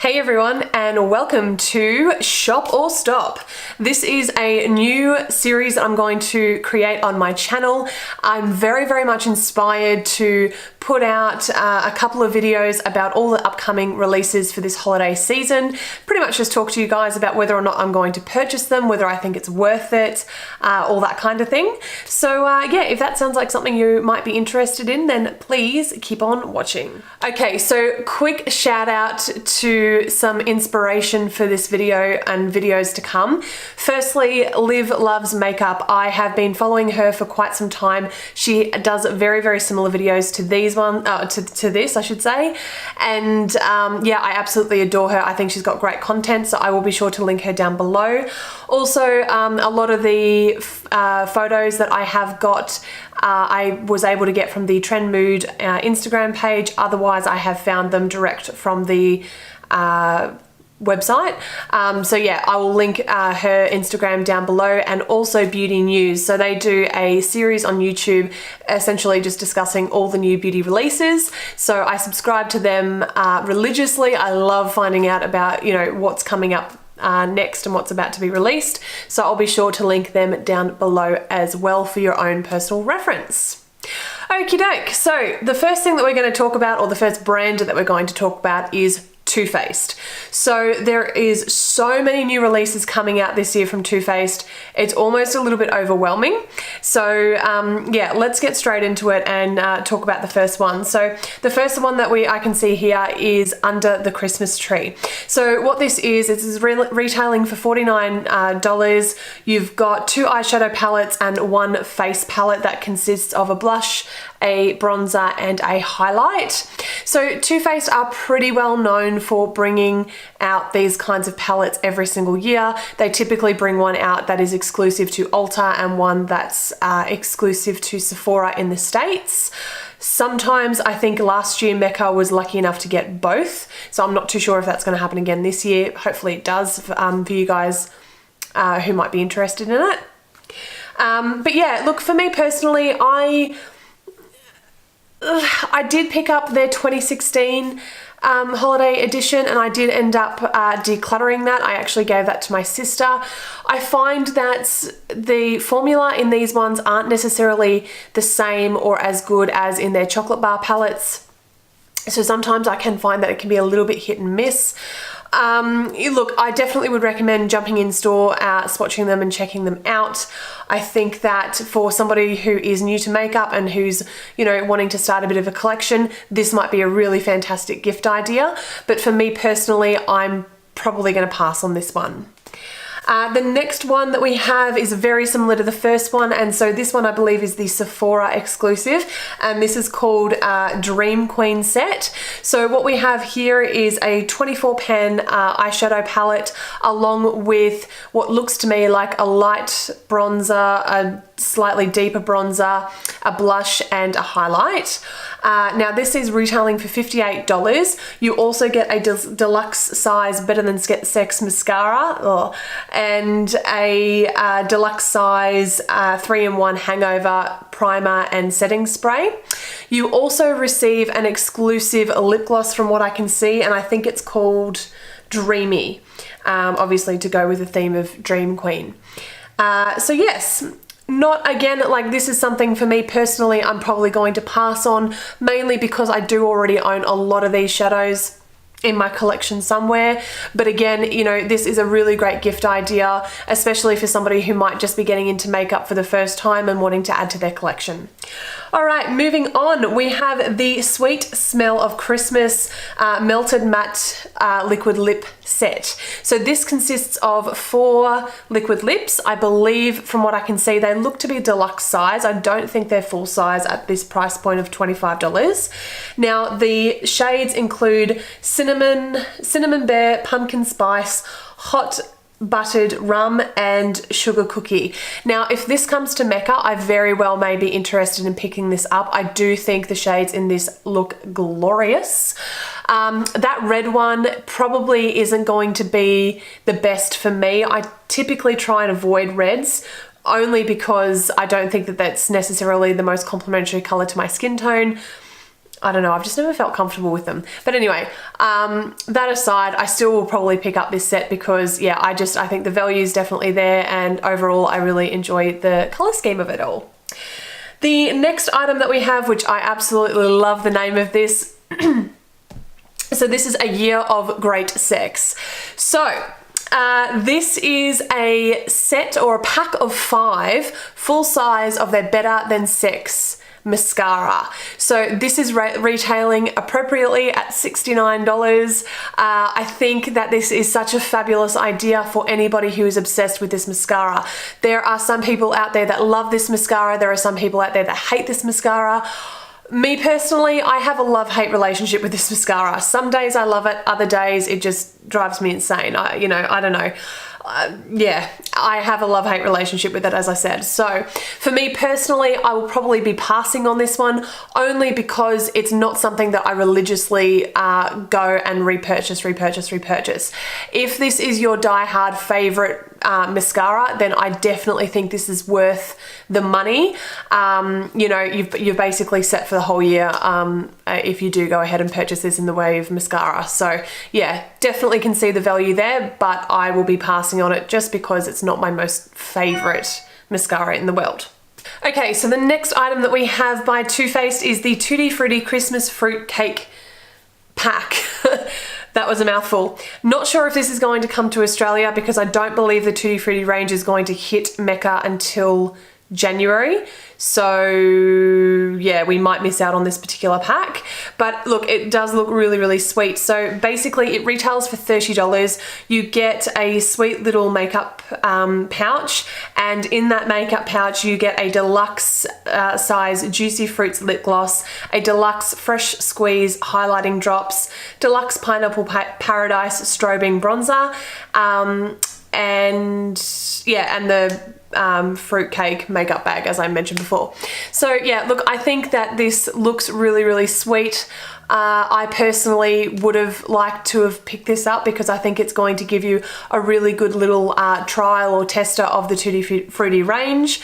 Hey everyone, and welcome to Shop or Stop. This is a new series I'm going to create on my channel. I'm very much inspired to put out a couple of videos about all the upcoming releases for this holiday season. Pretty much just talk to you guys about whether or not I'm going to purchase them, whether I think it's worth it, all that kind of thing. So yeah, if that sounds like something you might be interested in, then please keep on watching. Okay, so quick shout out to some inspiration for this video and videos to come. Firstly, Liv Loves Makeup. I have been following her for quite some time. She does very similar videos to these to this, I should say. And yeah, I absolutely adore her. I think she's got great content, so I will be sure to link her down below. Also, a lot of the photos that I have got I was able to get from the Trend Mood Instagram page. Otherwise, I have found them direct from the website. So yeah, I will link her Instagram down below, and also Beauty News. So they do a series on YouTube essentially just discussing all the new beauty releases. So I subscribe to them religiously. I love finding out about, you know, what's coming up next and what's about to be released. So I'll be sure to link them down below as well for your own personal reference. Okie doke, so the first thing that we're going to talk about, or the first brand that we're going to talk about, is Too Faced. So there is so many new releases coming out this year from Too Faced. It's almost a little bit overwhelming. So yeah, let's get straight into it and talk about the first one. So the first one that I can see here is Under the Christmas Tree. So what this is retailing for $49. You've got 2 eyeshadow palettes and 1 face palette that consists of a blush, a bronzer, and a highlight. So Too Faced are pretty well known for bringing out these kinds of palettes every single year. They typically bring one out that is exclusive to Ulta and one that's exclusive to Sephora in the States. Sometimes, I think last year Mecca was lucky enough to get both, so I'm not too sure if that's going to happen again this year. Hopefully it does for you guys who might be interested in it. But yeah, look, for me personally, I did pick up their 2016 holiday edition, and I did end up decluttering that. I actually gave that to my sister. I find that the formula in these ones aren't necessarily the same or as good as in their chocolate bar palettes. So sometimes I can find that it can be a little bit hit and miss. Look, I definitely would recommend jumping in store, swatching them and checking them out. I think that for somebody who is new to makeup and who's, you know, wanting to start a bit of a collection, this might be a really fantastic gift idea. But for me personally, I'm probably going to pass on this one. The next one that we have is very similar to the first one, and so this one I believe is the Sephora exclusive, and this is called Dream Queen Set. So what we have here is a 24 pan eyeshadow palette, along with what looks to me like a light bronzer, a slightly deeper bronzer, a blush, and a highlight. Now this is retailing for $58. You also get a deluxe size Better Than Sex mascara, and a deluxe size 3-in-1 hangover primer and setting spray. You also receive an exclusive lip gloss from what I can see, and I think it's called Dreamy, obviously to go with the theme of Dream Queen. So yes, not, again, like, this is something for me personally I'm probably going to pass on, mainly because I do already own a lot of these shadows in my collection somewhere. But again, you know, this is a really great gift idea, especially for somebody who might just be getting into makeup for the first time and wanting to add to their collection. All right, moving on, we have the Sweet Smell of Christmas Melted Matte Liquid Lip Set. So this consists of 4 liquid lips. I believe, from what I can see, they look to be deluxe size. I don't think they're full size at this price point of $25. Now, the shades include Cinnamon Bear, Pumpkin Spice, Hot Buttered Rum, and Sugar Cookie. Now, if this comes to Mecca, I very well may be interested in picking this up. I do think the shades in this look glorious. That red one probably isn't going to be the best for me. I typically try and avoid reds, only because I don't think that that's necessarily the most complementary color to my skin tone. I don't know, I've just never felt comfortable with them. But anyway, that aside, I still will probably pick up this set because yeah, I think the value is definitely there, and overall I really enjoy the color scheme of it all. The next item that we have, which I absolutely love the name of this, so this is A Year of Great Sex. So this is a set or a pack of 5 full size of their Better Than Sex mascara. So this is retailing appropriately at $69. I think that this is such a fabulous idea for anybody who is obsessed with this mascara. There are some people out there that love this mascara. There are some people out there that hate this mascara. Me personally, I have a love-hate relationship with this mascara. Some days I love it, other days it just drives me insane. I don't know. Yeah, I have a love-hate relationship with it, as I said. So for me personally, I will probably be passing on this one only because it's not something that I religiously go and repurchase. If this is your die-hard favorite mascara, then I definitely think this is worth the money. You know, you're basically set for the whole year if you do go ahead and purchase this in the way of mascara. So yeah, definitely can see the value there, but I will be passing on it just because it's not my most favorite mascara in the world. Okay, so the next item that we have by Too Faced is the Tutti Frutti Christmas Fruit Cake pack. That was a mouthful. Not sure if this is going to come to Australia because I don't believe the Tutti Frutti range is going to hit Mecca until January. So yeah, we might miss out on this particular pack, but look, it does look really, really sweet. So basically it retails for $30. You get a sweet little makeup pouch, and in that makeup pouch you get a deluxe size Juicy Fruits lip gloss, a deluxe Fresh Squeeze highlighting drops, deluxe Pineapple Paradise strobing bronzer, and yeah, and the fruitcake makeup bag, as I mentioned before. So yeah, look, I think that this looks really, really sweet. I personally would have liked to have picked this up because I think it's going to give you a really good little trial or tester of the Tutti Frutti range.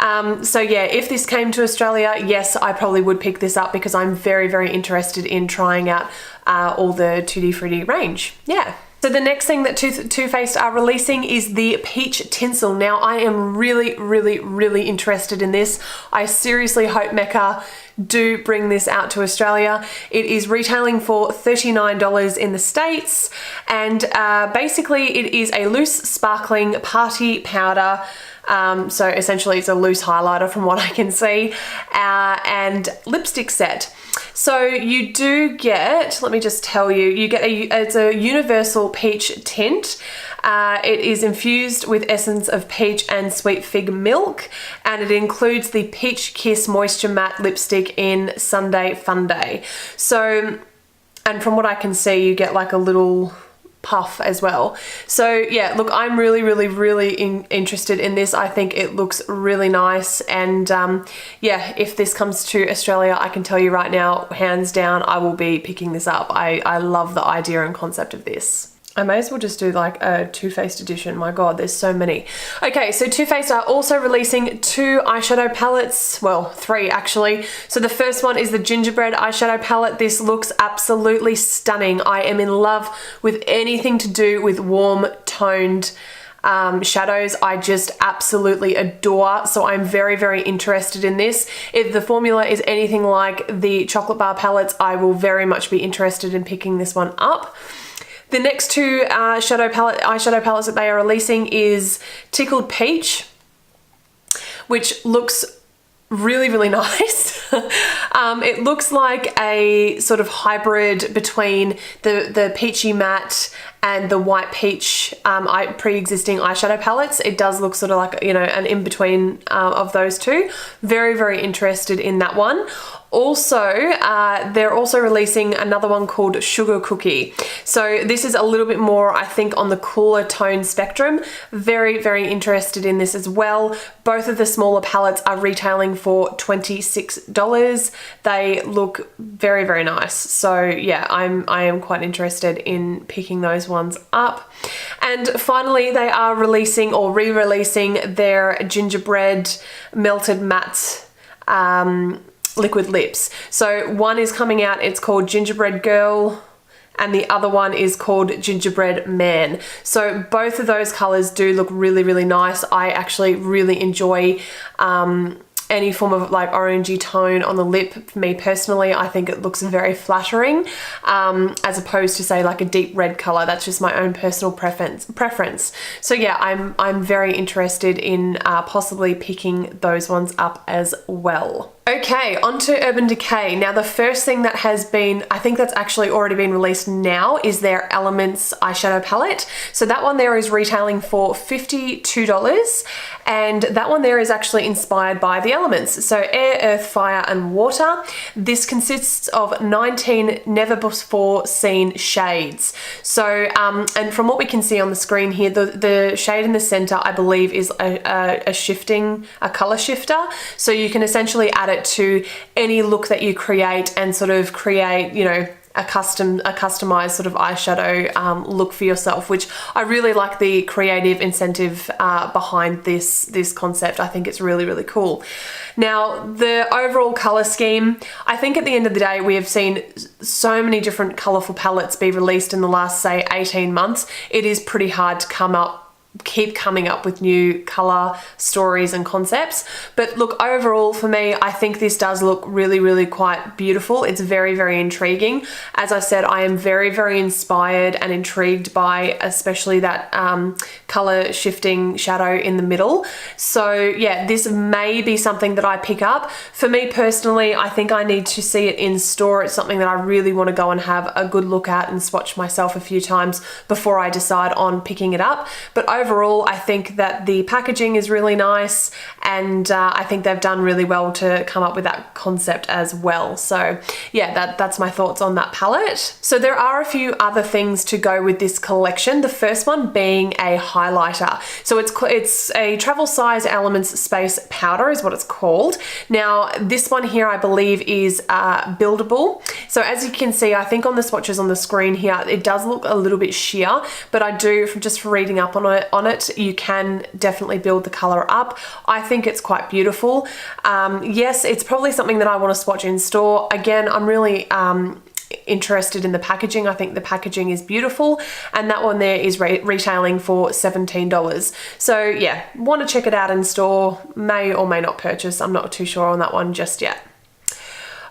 So yeah, if this came to Australia, yes, I probably would pick this up because I'm very, very interested in trying out all the Tutti Frutti range. Yeah. So the next thing that Too Faced are releasing is the Peach Tinsel. Now I am really, really, really interested in this. I seriously hope Mecca do bring this out to Australia. It is retailing for $39 in the States, and basically it is a loose sparkling party powder. So essentially it's a loose highlighter from what I can see, and lipstick set. So you do get, let me just tell you, you get it's a universal peach tint. It is infused with essence of peach and sweet fig milk, and it includes the Peach Kiss Moisture Matte lipstick in Sunday Fun Day. So, and from what I can see, you get like a little puff as well. So yeah, look, I'm really, really, really interested in this. I think it looks really nice, and yeah, if this comes to Australia, I can tell you right now, hands down, I will be picking this up. I love the idea and concept of this. I may as well just do like a Too Faced edition. My God, there's so many. Okay, so Too Faced are also releasing 2 eyeshadow palettes. Well, 3 actually. So the first one is the Gingerbread eyeshadow palette. This looks absolutely stunning. I am in love with anything to do with warm toned shadows. I just absolutely adore. So I'm very, very interested in this. If the formula is anything like the chocolate bar palettes, I will very much be interested in picking this one up. The next 2 eyeshadow palettes that they are releasing is Tickled Peach, which looks really, really nice. It looks like a sort of hybrid between the peachy matte and the white peach pre-existing eyeshadow palettes. It does look sort of like, you know, an in-between of those two. Very, very interested in that one. Also, they're also releasing another one called Sugar Cookie. So this is a little bit more, I think, on the cooler tone spectrum. Very, very interested in this as well. Both of the smaller palettes are retailing for $26. They look very, very nice. So yeah, I am quite interested in picking those ones up. And finally, they are releasing or re-releasing their Gingerbread Melted Matte liquid lips. So one is coming out, it's called Gingerbread Girl, and the other one is called Gingerbread Man. So both of those colors do look really, really nice. I actually really enjoy any form of like orangey tone on the lip. For me personally, I think it looks very flattering, as opposed to say like a deep red color. That's just my own personal preference. So yeah, I'm very interested in possibly picking those ones up as well. Okay, on to Urban Decay. Now the first thing that has been, I think that's actually already been released now, is their Elements eyeshadow palette. So that one there is retailing for $52, and that one there is actually inspired by the elements. So air, earth, fire, and water. This consists of 19 never before seen shades. So, and from what we can see on the screen here, the shade in the center, I believe, is a color shifter. So you can essentially add it to any look that you create and sort of create, you know, a customized sort of eyeshadow look for yourself, which I really like the creative incentive behind this concept. I think it's really, really cool. Now, the overall color scheme, I think at the end of the day, we have seen so many different colorful palettes be released in the last, say, 18 months. It is pretty hard to keep coming up with new color stories and concepts. But look, overall for me, I think this does look really, really quite beautiful. It's very, very intriguing. As I said, I am very, very inspired and intrigued by especially that color shifting shadow in the middle. So yeah, this may be something that I pick up. For me personally, I think I need to see it in store. It's something that I really want to go and have a good look at and swatch myself a few times before I decide on picking it up. But overall, I think that the packaging is really nice, and I think they've done really well to come up with that concept as well. So yeah, that's my thoughts on that palette. So there are a few other things to go with this collection. The first one being a highlighter. So it's a travel size Elements Space Powder is what it's called. Now this one here I believe is buildable. So as you can see, I think on the swatches on the screen here, it does look a little bit sheer, but I do, just for reading up on it, you can definitely build the color up. I think it's quite beautiful. Yes, it's probably something that I want to swatch in store. Again, I'm really interested in the packaging. I think the packaging is beautiful, and that one there is retailing for $17. So yeah, want to check it out in store. May or may not purchase. I'm not too sure on that one just yet.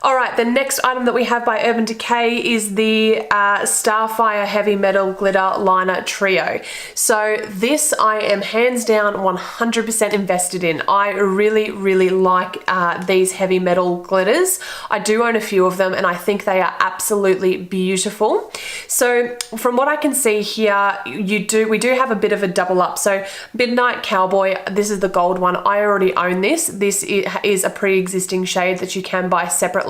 All right, the next item that we have by Urban Decay is the Starfire Heavy Metal Glitter Liner Trio. So this I am hands down 100% invested in. I really, really like these heavy metal glitters. I do own a few of them, and I think they are absolutely beautiful. So from what I can see here, we do have a bit of a double up. So Midnight Cowboy, this is the gold one. I already own this. This is a pre-existing shade that you can buy separately.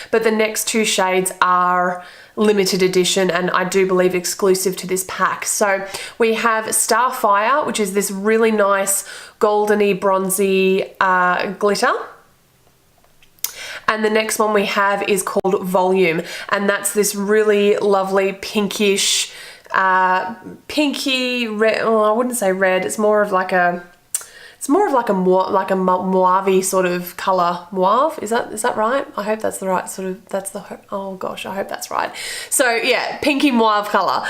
But the next two shades are limited edition, and I do believe exclusive to this pack. So we have Starfire, which is this really nice goldeny bronzy glitter. And the next one we have is called Volume, and that's this really lovely pinkish, pinky red. Oh, I wouldn't say red. It's more of like a mauve sort of color. Mauve, is that right? I hope that's the right sort of, oh gosh, I hope that's right. So yeah, pinky mauve color.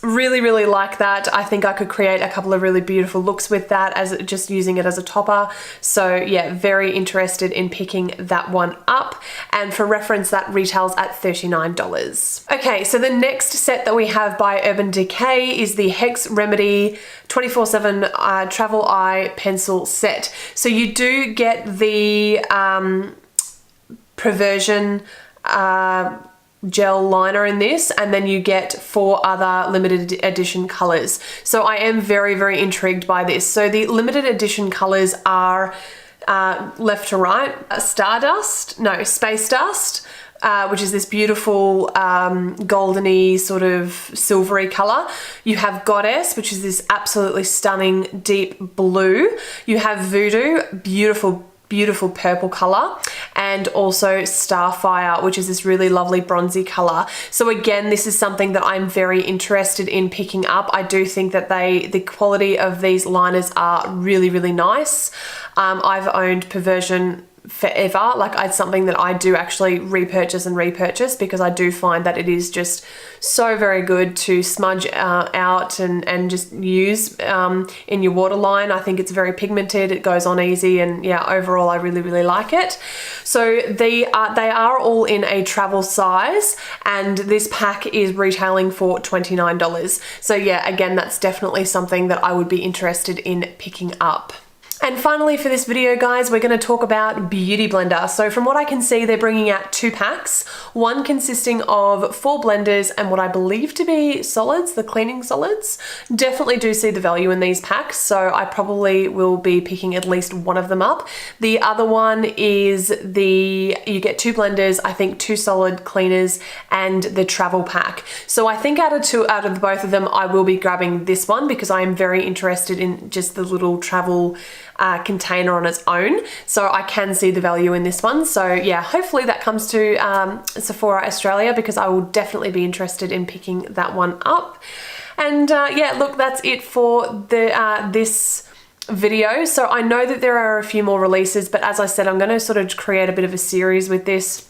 Really, really like that. I think I could create a couple of really beautiful looks with that, as just using it as a topper. So yeah, very interested in picking that one up. And for reference, that retails at $39. Okay, so the next set that we have by Urban Decay is the Hex Remedy 24/7 Travel Eye pencil set. So you do get the Perversion gel liner in this, and then you get 4 other limited edition colors. So I am very, very intrigued by this. So the limited edition colors are left to right, Space Dust, which is this beautiful goldeny sort of silvery color. You have Goddess, which is this absolutely stunning deep blue. You have Voodoo, beautiful, beautiful purple color, and also Starfire, which is this really lovely bronzy color. So again, this is something that I'm very interested in picking up. I do think that the quality of these liners are really, really nice. I've owned Perversion forever. Like, it's something that I do actually repurchase and repurchase, because I do find that it is just so very good to smudge out and just use in your waterline. I think it's very pigmented, it goes on easy, and yeah, overall I really like it. So they are all in a travel size, and this pack is retailing for $29. So yeah, again, that's definitely something that I would be interested in picking up. And finally for this video, guys, we're going to talk about Beauty Blender. So from what I can see, they're bringing out 2 packs, one consisting of 4 blenders and what I believe to be solids, the cleaning solids. Definitely do see the value in these packs, so I probably will be picking at least one of them up. The other one is you get 2 blenders, I think 2 solid cleaners, and the travel pack. So I think out of both of them, I will be grabbing this one, because I am very interested in just the little travel container on its own, so I can see the value in this one. So yeah, hopefully that comes to Sephora Australia, because I will definitely be interested in picking that one up. And yeah, look, that's it for this video. So I know that there are a few more releases, but as I said, I'm going to sort of create a bit of a series with this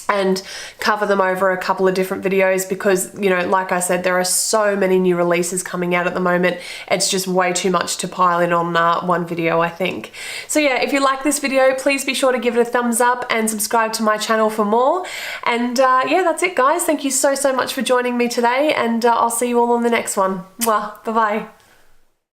and cover them over a couple of different videos, because, you know, like I said, there are so many new releases coming out at the moment. It's just way too much to pile in on one video, I think. So yeah, if you like this video, please be sure to give it a thumbs up and subscribe to my channel for more. And yeah, that's it, guys. Thank you so much for joining me today, and I'll see you all on the next one. Mwah. Bye-bye.